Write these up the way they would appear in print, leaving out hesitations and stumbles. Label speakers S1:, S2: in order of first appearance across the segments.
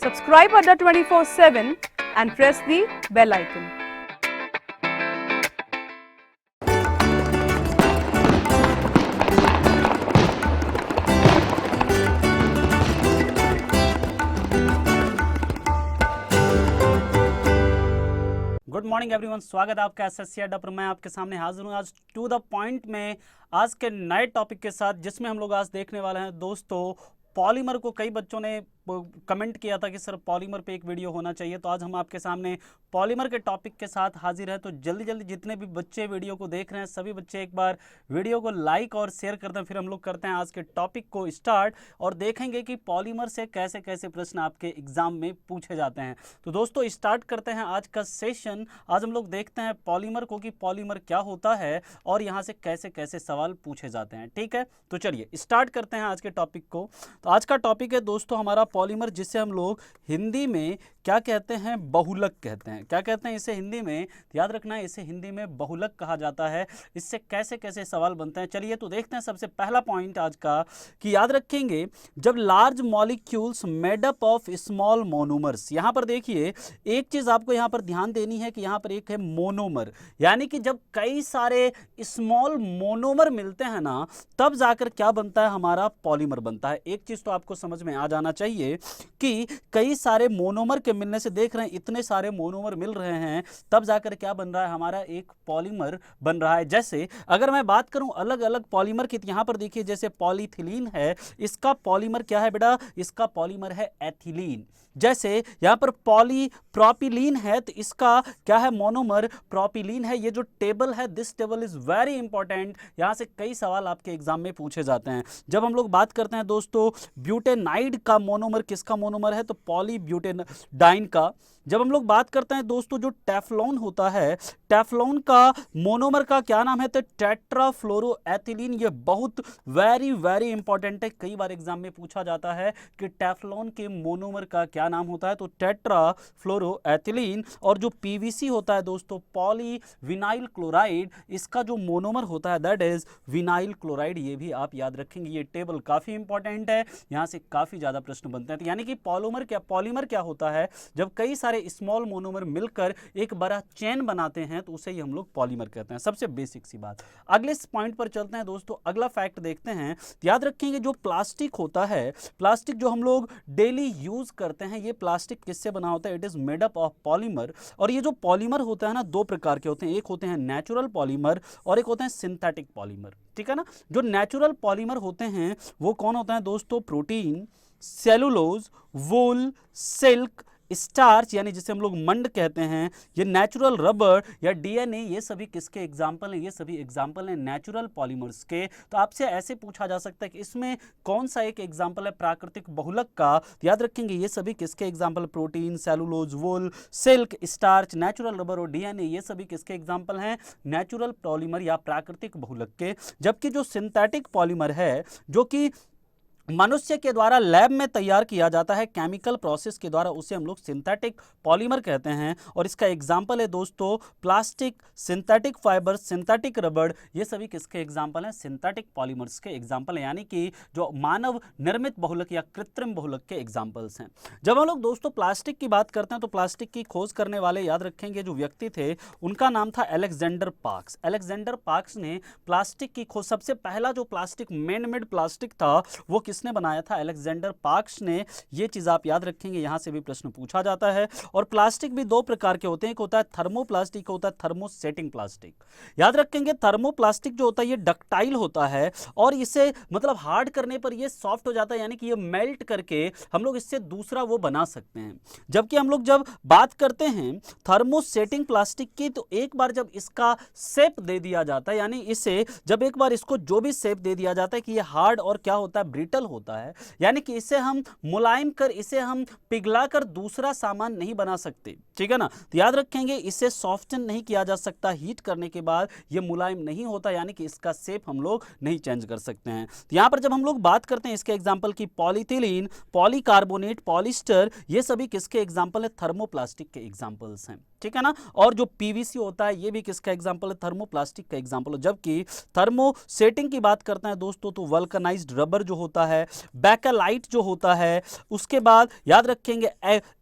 S1: Subscribe Adda 24/7 and press the bell icon.
S2: Good morning everyone, स्वागत है आपका SSC अड्डा पर। मैं आपके सामने हाजिर हूँ आज टू द पॉइंट में आज के नए टॉपिक के साथ, जिसमें हम लोग आज देखने वाले हैं दोस्तों पॉलीमर को। कई बच्चों ने कमेंट किया था कि सर पॉलीमर पे एक वीडियो होना चाहिए, तो आज हम आपके सामने पॉलीमर के टॉपिक के साथ हाजिर हैं। तो जल्दी जल्दी जितने भी बच्चे वीडियो को देख रहे हैं सभी बच्चे एक बार वीडियो को लाइक और शेयर कर दें। फिर हम लोग करते हैं आज के टॉपिक को स्टार्ट और देखेंगे कि पॉलीमर से कैसे कैसे प्रश्न आपके एग्जाम में पूछे जाते हैं। तो दोस्तों स्टार्ट करते हैं आज का सेशन। आज हम लोग देखते हैं पॉलीमर को कि पॉलीमर क्या होता है और यहाँ से कैसे कैसे सवाल पूछे जाते हैं। ठीक है, तो चलिए स्टार्ट करते हैं आज के टॉपिक को। तो आज का टॉपिक है दोस्तों हमारा पॉलीमर, जिसे हम लोग हिंदी में क्या कहते हैं, बहुलक कहते हैं। क्या कहते हैं इसे हिंदी में, याद रखना है इसे हिंदी में बहुलक कहा जाता है। इससे कैसे कैसे सवाल बनते हैं चलिए तो देखते हैं। सबसे पहला पॉइंट आज का कि याद रखेंगे जब large molecules made up of small monomers. यहाँ पर देखिए एक चीज आपको यहाँ पर ध्यान देनी है कि यहाँ पर एक है मोनोमर, यानी कि जब कई सारे स्मॉल मोनोमर मिलते हैं ना तब जाकर क्या बनता है, हमारा पॉलीमर बनता है। एक चीज तो आपको समझ में आ जाना चाहिए कि कई सारे मोनोमर के मिलने से, देख रहे हैं इतने सारे मोनोमर मिल रहे हैं तब जाकर क्या बन रहा है, हमारा एक पॉलीमर बन रहा है। जैसे अगर मैं बात करूं अलग अलग पॉलीमर की, यहां पर देखिए जैसे पॉलीथिलीन है, इसका पॉलीमर क्या है बेटा, इसका पॉलीमर है एथिलीन। जैसे यहां पर पॉलीप्रोपिलीन है तो इसका क्या है, मोनोमर प्रोपिलीन है। ये जो टेबल है this table is very important, यहां से कई सवाल आपके एग्जाम में पूछे जाते हैं। जब हम लोग बात करते हैं दोस्तों ब्यूटेनाइड का मोनोमर किसका मोनोमर है, तो पॉलीब्यूटेनाइड का। जब हम लोग बात करते हैं दोस्तों जो टेफ्लॉन होता है, टेफ्लॉन का मोनोमर का क्या नाम है, तो टेट्राफ्लोरोएथिलीन। ये बहुत वेरी वेरी इंपॉर्टेंट है, कई बार एग्जाम में पूछा जाता है कि टेफ्लॉन के मोनोमर का क्या नाम होता है, तो टेट्राफ्लोरोएथिलीन। और जो पीवीसी होता है दोस्तों पॉलीविनाइल क्लोराइड, इसका जो मोनोमर होता है दैट इज विनाइल क्लोराइड। ये भी आप याद रखेंगे, ये टेबल काफी इंपॉर्टेंट है, यहां से काफी ज्यादा प्रश्न बनते हैं। तो यानी कि पॉलीमर क्या होता है, जब कई सारे स्मॉल मोनोमर मिलकर एक बड़ा चेन बनाते हैं तो उसे ही हम लोग पॉलीमर कहते हैं। सबसे बेसिक सी बात। अगले पॉइंट पर चलते हैं दोस्तों, अगला फैक्ट देखते हैं। याद रखेंगे जो प्लास्टिक होता है, प्लास्टिक जो हम लोग डेली यूज करते हैं, ये प्लास्टिक किससे बना होता है, it is made up of polymer. और ये जो पॉलीमर होता है ना दो प्रकार के होते हैं, एक होते हैं नेचुरल पॉलीमर और एक होते हैं सिंथेटिक पॉलीमर। ठीक है ना, जो नेचुरल पॉलीमर होते हैं वो कौन होता है दोस्तों, प्रोटीन, सेलुलोज, वूल, सिल्क, स्टार्च यानी जिसे हम लोग मंड कहते हैं, ये नेचुरल रबर या डीएनए, ये सभी किसके एग्जाम्पल हैं, ये सभी एग्जाम्पल हैं नेचुरल पॉलीमर्स के। तो आपसे ऐसे पूछा जा सकता है कि इसमें कौन सा एक एग्जाम्पल है प्राकृतिक बहुलक का। तो याद रखेंगे ये सभी किसके एग्जाम्पल, प्रोटीन, सेलुलोज, वूल, सिल्क, स्टार्च, नेचुरल रबर और डीएनए, ये सभी किसके एग्जाम्पल हैं, नेचुरल पॉलीमर या प्राकृतिक बहुलक के। जबकि जो सिंथेटिक पॉलीमर है जो कि मनुष्य के द्वारा लैब में तैयार किया जाता है केमिकल प्रोसेस के द्वारा, उसे हम लोग सिंथेटिक पॉलीमर कहते हैं। और इसका एग्जाम्पल है दोस्तों प्लास्टिक, सिंथेटिक फाइबर, सिंथेटिक रबड़, ये सभी किसके एग्जाम्पल हैं, सिंथेटिक पॉलीमर्स के एग्जाम्पल हैं, यानी कि जो मानव निर्मित बहुलक या कृत्रिम बहुलक के एग्जाम्पल्स हैं। जब हम लोग दोस्तों प्लास्टिक की बात करते हैं तो प्लास्टिक की खोज करने वाले याद रखेंगे जो व्यक्ति थे उनका नाम था अलेक्जेंडर पार्क्स। अलेक्जेंडर पार्क्स ने प्लास्टिक की खोज, सबसे पहला जो प्लास्टिक मैन मेड प्लास्टिक था वो किसने बनाया था, अलेक्जेंडर पार्क्स ने। ये चीज आप याद रखेंगे, यहां से भी प्रश्न पूछा जाता है। और प्लास्टिक भी दो प्रकार के होते हैं, एक होता है थर्मोप्लास्टिक, होता है थर्मोसेटिंग प्लास्टिक। याद रखेंगे थर्मोप्लास्टिक जो होता है ये डक्टाइल होता है और इसे मतलब हार्ड करने पर ये सॉफ्ट हो जाता है, यानी कि ये मेल्ट करके हम लोग इससे दूसरा वो बना सकते हैं। जबकि हम लोग जब बात करते हैं थर्मोसेटिंग प्लास्टिक की, तो एक बार जब इसका शेप दे दिया जाता है, यानी इसे जब एक बार इसको जो भी शेप दे दिया जाता है कि ये हार्ड और क्या होता है, ब्रिटल होता है, यानी कि इसे हम मुलायम कर, इसे हम पिघला कर दूसरा सामान नहीं बना सकते। ठीक है ना, तो याद रखेंगे इसे सॉफ्टन नहीं किया जा सकता, हीट करने के बाद ये मुलायम नहीं होता, यानी कि इसका शेप हम लोग नहीं चेंज कर सकते हैं। तो यहां पर जब हम लोग बात करते हैं इसके एग्जांपल की पॉलीथिलीन, पॉलीकार्बोनेट, पॉलिस्टर, ये सभी किसके एग्जांपल है, थर्मोप्लास्टिक के एग्जांपल्स हैं। ठीक है ना। और जो पीवीसी होता है ये भी किसका एग्जांपल है, थर्मोप्लास्टिक का एग्जांपल है। जबकि थर्मोसेटिंग की बात करते हैं दोस्तों तो वल्कनाइज्ड रबर जो होता है, बैकेलाइट जो होता है, उसके बाद याद रखेंगे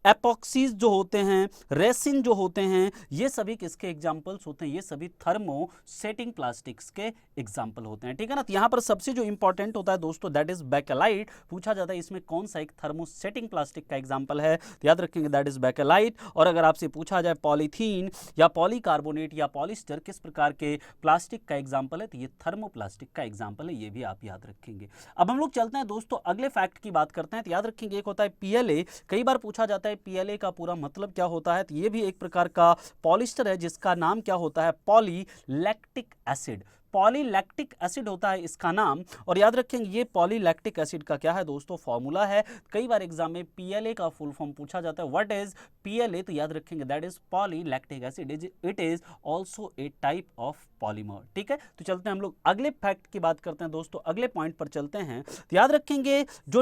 S2: एपॉक्सीज जो होते हैं, रेसिन जो होते हैं, ये सभी किसके एग्जांपल्स होते हैं, ये सभी थर्मोसेटिंग प्लास्टिक्स के एग्जांपल होते हैं। ठीक है ना। तो यहां पर सबसे जो इंपॉर्टेंट होता है दोस्तों दैट इज बैकेलाइट। पूछा जाता है इसमें कौन सा एक थर्मोसेटिंग प्लास्टिक का एग्जांपल है, तो याद रखेंगे दैट इज बैकेलाइट। और अगर आपसे पूछा जाए पॉलीथीन या पॉलीकार्बोनेट या पॉलिस्टर किस प्रकार के प्लास्टिक का एग्जांपल है, तो ये थर्मोप्लास्टिक का एग्जांपल है, ये भी आप याद रखेंगे। अब हम लोग चलते हैं दोस्तों अगले फैक्ट की बात करते हैं। तो याद रखेंगे एक होता है पीएलए। कई बार पूछा जाता है पीएलए का पूरा मतलब क्या होता है, तो ये भी एक प्रकार का पॉलिस्टर है जिसका नाम क्या होता है, पॉलीलैक्टिक एसिड। पॉलीलैक्टिक एसिड होता है इसका नाम। और याद रखेंगे ये पॉलीलैक्टिक एसिड का क्या है दोस्तों, फॉर्मूला है। कई बार एग्जाम में पीएलए का फुल फॉर्म पूछा जाता है, व्हाट इज पीएलए, तो याद रखेंगे that is polylactic acid, it is also a type of polymer. ठीक है। तो चलते हैं हम लोग अगले फैक्ट की बात करते हैं दोस्तों, अगले पॉइंट पर चलते हैं। तो याद रखेंगे जो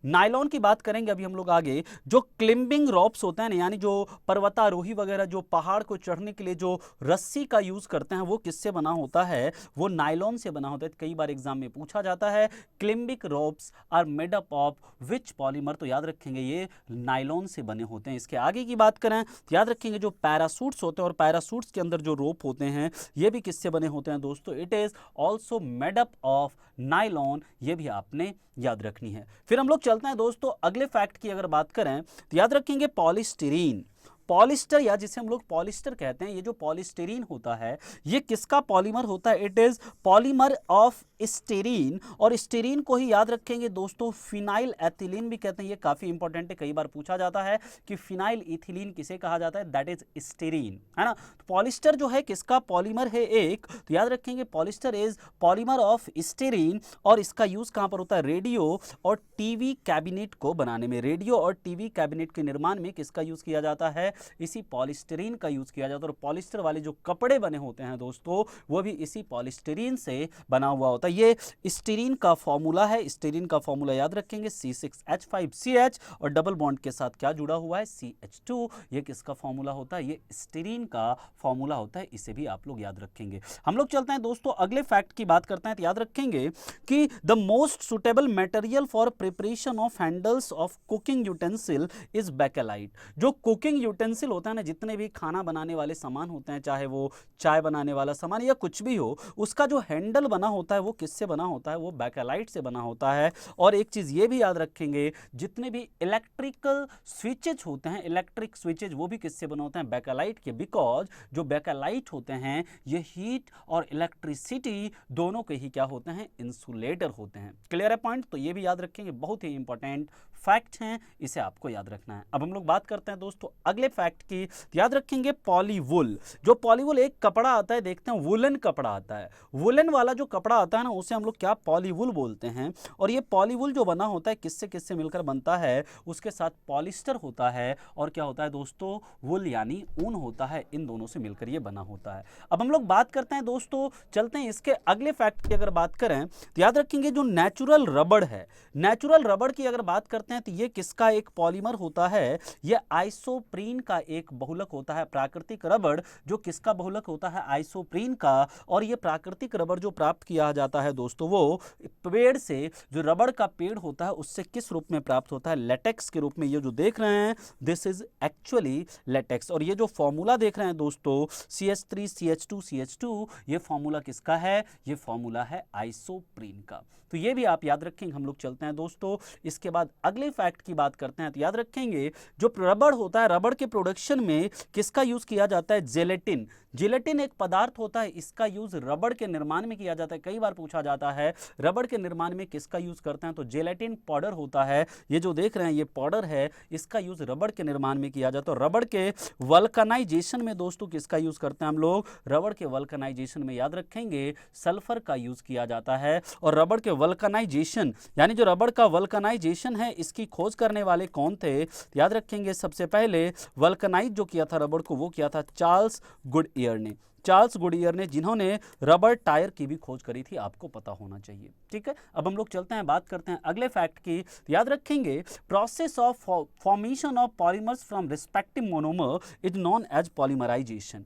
S2: नायलॉन की बात करेंगे अभी हम लोग आगे। जो क्लिंबिंग रॉप्स होते हैं ना, यानी जो पर्वतारोही वगैरह जो पहाड़ को चढ़ने के लिए जो रस्सी का यूज करते हैं वो किससे बना होता है, वो नायलॉन से बना होता है। कई बार एग्जाम में पूछा जाता है climbing ropes are made up of which polymer, तो याद रखेंगे ये नायलॉन से बने होते हैं। इसके आगे की बात करें तो याद रखेंगे जो पैरासूट्स होते हैं और पैरासूट्स के अंदर जो रोप होते हैं ये भी किससे बने होते हैं दोस्तों, it is also made up of nylon, ये भी आपने याद रखनी है। फिर हम लोग चलते हैं दोस्तों अगले फैक्ट की अगर बात करें तो याद रखेंगे पॉलीस्टीरीन। पॉलिस्टर या जिसे हम लोग पॉलिस्टर कहते हैं, ये जो पॉलीस्टीरीन होता है ये किसका पॉलीमर होता है, it is polymer of styrene. और स्टीरीन को ही याद रखेंगे दोस्तों फिनाइल एथिलीन भी कहते हैं, ये काफी इंपॉर्टेंट है। कई बार पूछा जाता है कि फिनाइल इथिलीन किसे कहा जाता है, दैट इज स्टीरीन, है ना। तो पॉलिस्टर जो है किसका पॉलीमर है एक, तो याद रखेंगे polyester is polymer of styrene. और इसका यूज कहां पर होता है, रेडियो और टीवी कैबिनेट को बनाने में। रेडियो और टीवी कैबिनेट के निर्माण में किसका यूज किया जाता है, इसी पॉलिस्टीरीन का यूज किया जाता है। और पॉलिस्टर वाले जो कपड़े बने होते हैं दोस्तों वो भी इसी पॉलिस्टीरीन से बना हुआ होता है। ये स्टीरीन का फॉर्मूला है, स्टीरीन का फॉर्मूला याद रखेंगे C6H5CH और डबल बॉन्ड के साथ क्या जुड़ा हुआ है, CH2। ये किसका फॉर्मूला होता है, ये स्टीरीन का फॉर्मूला होता है, इसे भी आप लोग याद रखेंगे। हम लोग चलते हैं दोस्तों अगले फैक्ट की बात करते हैं। तो याद रखेंगे कि the most suitable material for preparation of handles of cooking utensil is Bakelite. जो कुकिंग यूटेंसिल होता है ना, जितने भी खाना बनाने वाले सामान होते हैं, चाहे वो चाय बनाने वाला सामान या कुछ भी हो, उसका जो हैंडल बना होता है वो किससे बना होता है, वो बैकेलाइट से बना होता है। और एक चीज ये भी याद रखेंगे जितने भी इलेक्ट्रिकल स्विचेज होते हैं, इलेक्ट्रिक स्विचेज वो भी किससे बने होते हैं, बैकेलाइट के। बिकॉज जो बैकेलाइट होते हैं ये हीट और इलेक्ट्रिसिटी दोनों के ही क्या होते हैं, इंसुलेटर होते हैं। क्लियर है पॉइंट, तो ये भी याद रखेंगे, बहुत ही इंपॉर्टेंट फैक्ट हैं, इसे आपको याद रखना है। अब हम लोग बात करते हैं दोस्तों अगले फैक्ट की। याद रखेंगे पॉलीवुल। जो पॉलीवुल एक कपड़ा आता है, देखते हैं वुलन कपड़ा आता है, वुलन वाला जो कपड़ा आता है ना उसे हम लोग क्या पॉलीवुल बोलते हैं। और ये पॉलीवुल जो बना होता है किससे किससे मिलकर बनता है, उसके साथ पॉलिस्टर होता है और क्या होता है दोस्तों, वुल यानी ऊन होता है, इन दोनों से मिलकर ये बना होता है। अब हम लोग बात करते हैं दोस्तों, चलते हैं इसके अगले फैक्ट की अगर बात करें तो याद रखेंगे जो नेचुरल रबड़ है, नेचुरल रबड़ की अगर बात करते हैं तो ये किसका एक पॉलीमर होता है, ये आइसोप्रीन का एक बहुलक होता है। प्राकृतिक रबड़ जो किसका बहुलक होता है, आइसोप्रीन का। और ये प्राकृतिक रबड़ जो प्राप्त किया जाता है दोस्तों वो पेड़ से, जो रबड़ का पेड़ होता है उससे किस रूप में प्राप्त होता है, लेटेक्स के रूप में। ये जो देख रहे हैं दिस इज एक्चुअली लेटेक्स। और ये जो फॉर्मूला देख रहे हैं दोस्तों CH3CH2CH2, ये फॉर्मूला किसका है, ये फॉर्मूला है आइसोप्रीन का। तो ये भी आप याद रखेंगे। हम लोग चलते हैं दोस्तों इसके बाद अगले फैक्ट की बात करते हैं। तो याद रखेंगे जो रबड़ होता है, रबड़ के प्रोडक्शन में किसका यूज किया जाता है, जेलेटिन। जेलेटिन एक पदार्थ होता है, इसका यूज रबड़ के निर्माण में किया जाता है। कई बार पूछा जाता है रबड़ के निर्माण में किसका यूज करते हैं, तो जेलेटिन पाउडर होता है। ये जो देख रहे हैं ये पाउडर है, इसका यूज रबड़ के निर्माण में किया जाता है। और रबड़ के वल्कनाइजेशन में दोस्तों किसका यूज करते हैं हम लोग, रबड़ के वल्कनाइजेशन में याद रखेंगे सल्फर का यूज किया जाता है। और रबड़ के वल्कनाइजेशन यानी जो रबड़ का वल्कनाइजेशन है इसकी खोज करने वाले कौन थे, याद रखेंगे सबसे पहले वल्कनाइज जो किया था रबड़ को, वो किया था चार्ल्स गुडईयर ने। चार्ल्स गुडईयर ने, जिन्होंने रबर टायर की भी खोज करी थी, आपको पता होना चाहिए। ठीक है, अब हम लोग चलते हैं, बात करते हैं अगले फैक्ट की। याद रखेंगे, process of formation of polymers from respective monomer is known as polymerisation.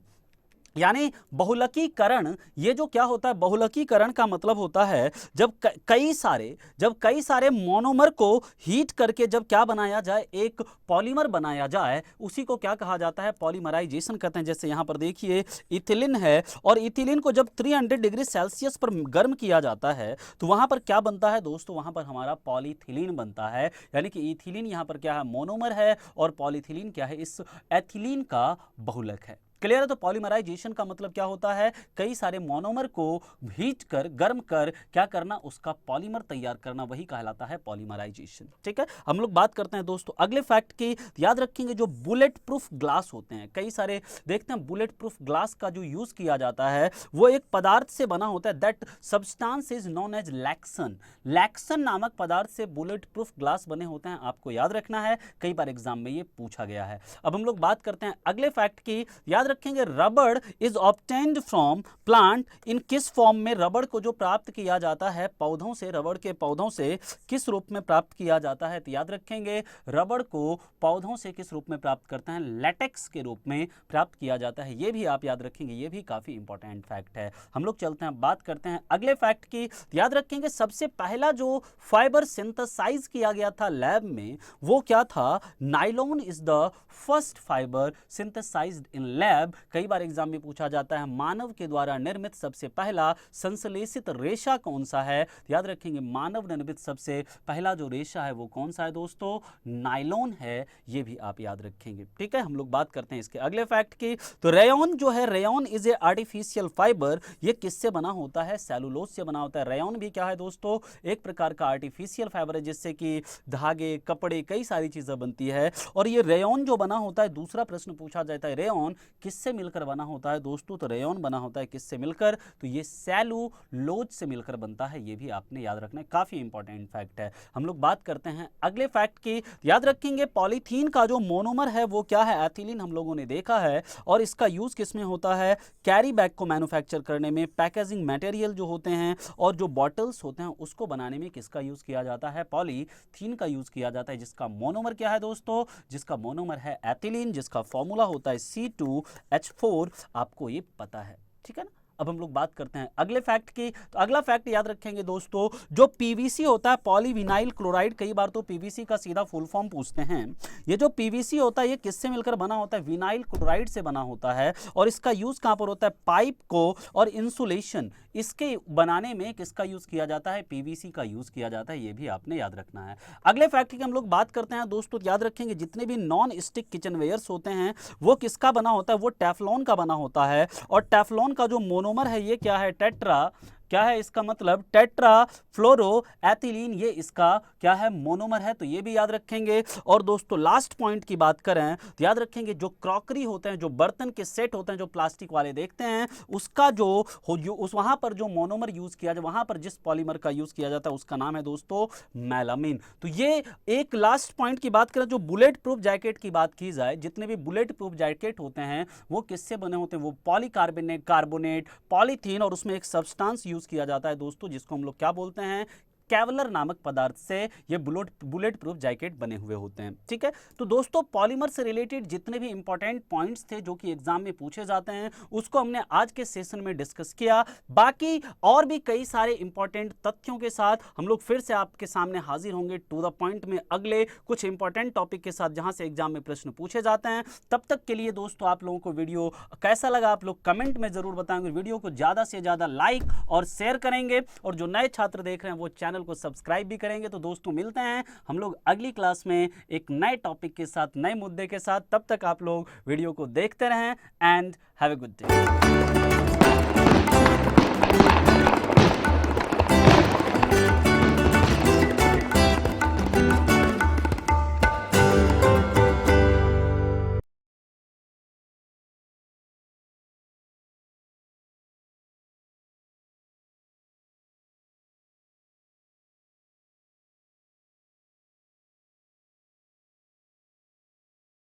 S2: यानी बहुलकीकरण, ये जो क्या होता है, बहुलकीकरण का मतलब होता है जब कई सारे मोनोमर को हीट करके जब क्या बनाया जाए, एक पॉलीमर बनाया जाए, उसी को क्या कहा जाता है, पॉलीमराइजेशन कहते हैं। जैसे यहाँ पर देखिए इथिलीन है, और इथिलीन को जब 300 डिग्री सेल्सियस पर गर्म किया जाता है तो वहाँ पर क्या बनता है दोस्तों, वहाँ पर हमारा पॉलीथिलीन बनता है। यानी कि इथिलीन यहाँ पर क्या है, मोनोमर है, और पॉलीथिलीन क्या है, इस एथिलीन का बहुलक है। क्लियर है? तो पॉलीमराइजेशन का मतलब क्या होता है, कई सारे मोनोमर को हीट कर, गर्म कर क्या करना, उसका पॉलीमर तैयार करना, वही कहलाता है पॉलीमराइजेशन। ठीक है, हम लोग बात करते हैं दोस्तों अगले फैक्ट की। याद रखेंगे, जो बुलेट प्रूफ ग्लास होते हैं, कई सारे देखते हैं बुलेट प्रूफ ग्लास का जो यूज किया जाता है वो एक पदार्थ से बना होता है, that substance is known as Lexan. Lexan नामक पदार्थ से बुलेट प्रूफ ग्लास बने होते हैं, आपको याद रखना है, कई बार एग्जाम में ये पूछा गया है। अब हम लोग बात करते हैं अगले फैक्ट की। याद रखेंगे, रबड़ is obtained from plant in किस फॉर्म में, रबड़ को जो प्राप्त किया जाता है पौधों से, रबड़ के पौधों से किस रूप में प्राप्त किया जाता है, तो याद रखेंगे रबड़ को पौधों से किस रूप में प्राप्त करते हैं, लेटेक्स के रूप में प्राप्त किया जाता है। ये भी आप याद रखेंगे, ये भी काफी इंपॉर्टेंट फैक्ट है। हम लोग चलते हैं, बात करते हैं अगले फैक्ट की। याद रखेंगे, सबसे पहला जो फाइबर सिंथेसाइज किया गया था लैब में, वो क्या था, nylon is the first fiber synthesized in lab. कई बार एग्जाम में पूछा जाता है, मानव के द्वारा निर्मित सबसे पहला संश्लेषित रेशा कौन सा है, याद रखेंगे मानव निर्मित सबसे पहला जो रेशा है वो कौन सा है दोस्तों, नायलॉन है। ये भी आप याद रखेंगे। ठीक है, हम लोग बात करते हैं इसके अगले फैक्ट की। तो रेयॉन जो है, rayon is a artificial fibre. ये किससे बना होता है, सेलुलोज से बना होता है। रेयॉन भी क्या है दोस्तों, एक प्रकार का आर्टिफिशियल फाइबर है, जिससे कि धागे, कपड़े, कई सारी चीजें बनती है। और ये रेयॉन जो बना होता है, दूसरा प्रश्न पूछा जाता है, रेयॉन किससे मिलकर बना होता है दोस्तों, तो रेयॉन बना होता है किससे मिलकर, तो ये सेलुलोज से मिलकर बनता है। ये भी आपने याद रखना है, काफी इंपॉर्टेंट फैक्ट है। हम लोग बात करते हैं अगले फैक्ट की। याद रखेंगे, पॉलीथीन का जो मोनोमर है वो क्या है, एथिलीन हम लोगों ने देखा है, और इसका यूज किसमें होता है, कैरी बैग को मैन्युफैक्चर करने में, पैकेजिंग मटेरियल जो होते हैं और जो बॉटल्स होते हैं उसको बनाने में किसका यूज किया जाता है, पॉलीथीन का यूज किया जाता है, जिसका मोनोमर क्या है दोस्तों, जिसका मोनोमर है एथिलीन, जिसका फॉर्मूला होता है C2H4। आपको ये पता है, ठीक है ना। अब हम लोग बात करते हैं अगले फैक्ट की। तो अगला फैक्ट याद रखेंगे दोस्तों, जो पीवीसी होता है, पॉलीविनाइल क्लोराइड, कई बार तो पीवीसी का सीधा फुल फॉर्म पूछते हैं। ये जो पीवीसी होता है ये किससे मिलकर बना होता है, विनाइल क्लोराइड से बना होता है, और इसका यूज कहां पर होता है, पाइप को और इंसुलेशन इसके बनाने में किसका यूज किया जाता है, पीवीसी का यूज किया जाता है। ये भी आपने याद रखना है। अगले फैक्ट की हम लोग बात करते हैं दोस्तों, याद रखेंगे जितने भी नॉन स्टिक किचनवेयर्स होते हैं वो किसका बना होता है, वो टेफ्लॉन का बना होता है। और टेफ्लॉन का जो मोनोमर है ये क्या है, टेट्रा, क्या है इसका मतलब, टेट्रा फ्लोरो एथिलीन, ये इसका क्या है, मोनोमर है। तो ये भी याद रखेंगे। और दोस्तों लास्ट पॉइंट की बात करें तो याद रखेंगे, जो क्रॉकरी होते हैं, जो बर्तन के सेट होते हैं, जो प्लास्टिक वाले देखते हैं, उसका जो उस वहां पर जो मोनोमर यूज किया जाए, वहां पर जिस पॉलीमर का यूज किया जाता है उसका नाम है दोस्तों मेलामिन। तो ये एक लास्ट पॉइंट की बात करें, जो बुलेट प्रूफ जैकेट की बात की जाए, जितने भी बुलेट प्रूफ जैकेट होते हैं वो किससे बने होते हैं, वो पॉलीकार्बोनेट, कार्बोनेट, पॉलीथीन, और उसमें एक सब्सटेंस यूज किया जाता है दोस्तों, जिसको हम लोग क्या बोलते हैं, केवलर नामक पदार्थ से ये बुलेट प्रूफ जैकेट बने हुए होते हैं। ठीक है, तो दोस्तों पॉलीमर से रिलेटेड जितने भी इंपॉर्टेंट पॉइंट्स थे जो कि एग्जाम में पूछे जाते हैं उसको हमने आज के सेशन में डिस्कस किया। बाकी और भी कई सारे इंपॉर्टेंट तथ्यों के साथ हम लोग फिर से आपके सामने हाजिर होंगे टू द पॉइंट में अगले कुछ इंपॉर्टेंट टॉपिक के साथ, जहां से एग्जाम में प्रश्न पूछे जाते हैं। तब तक के लिए दोस्तों आप लोगों को वीडियो कैसा लगा आप लोग कमेंट में जरूर बताएंगे। वीडियो को ज्यादा से ज्यादा लाइक और शेयर करेंगे, और जो नए छात्र देख रहे हैं वो चैनल को सब्सक्राइब भी करेंगे। तो दोस्तों मिलते हैं हम लोग अगली क्लास में एक नए टॉपिक के साथ, नए मुद्दे के साथ। तब तक आप लोग वीडियो को देखते रहें and have a good day.